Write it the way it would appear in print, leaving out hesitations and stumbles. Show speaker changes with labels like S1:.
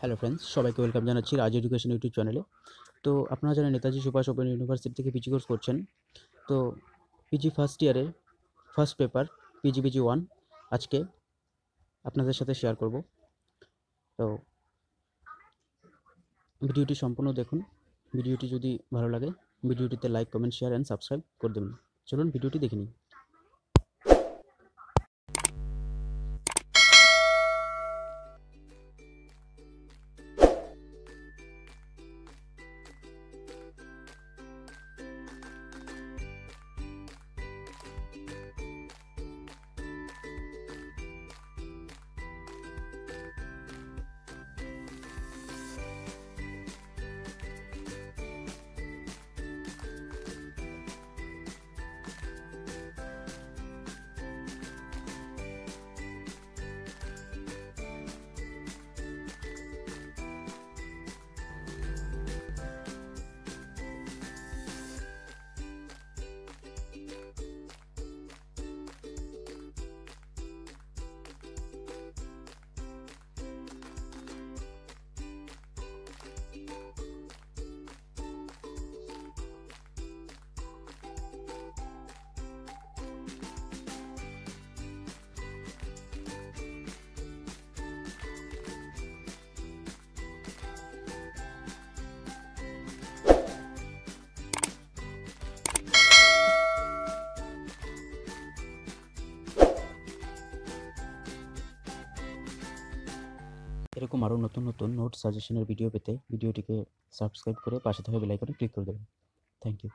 S1: Hello friends, সবাইকে welcome জানাচ্ছি রাজ education YouTube চ্যানেলে। তো আপনারা যারা নেতাজি সুভাষ ওপেন ইউনিভার্সিটি থেকে পিজি কোর্স করছেন, তো পিজি ফার্স্ট ইয়ারের ফার্স্ট পেপার পিজি 1 আজকে আপনাদের সাথে শেয়ার করব। তো ভিডিওটি সম্পূর্ণ দেখুন। ভিডিওটি যদি ভালো লাগে ভিডিওটিতে like, comment, share and subscribe করে দেবেন। চলুন ভিডিওটি দেখে নিই। এরকম আরও নতুন নতুন নোট সাজেশনের ভিডিও পেতে ভিডিওটিকে সাবস্ক্রাইব করে পাশে থাকা বেল আইকনে ক্লিক করে দেবেন। Thank you.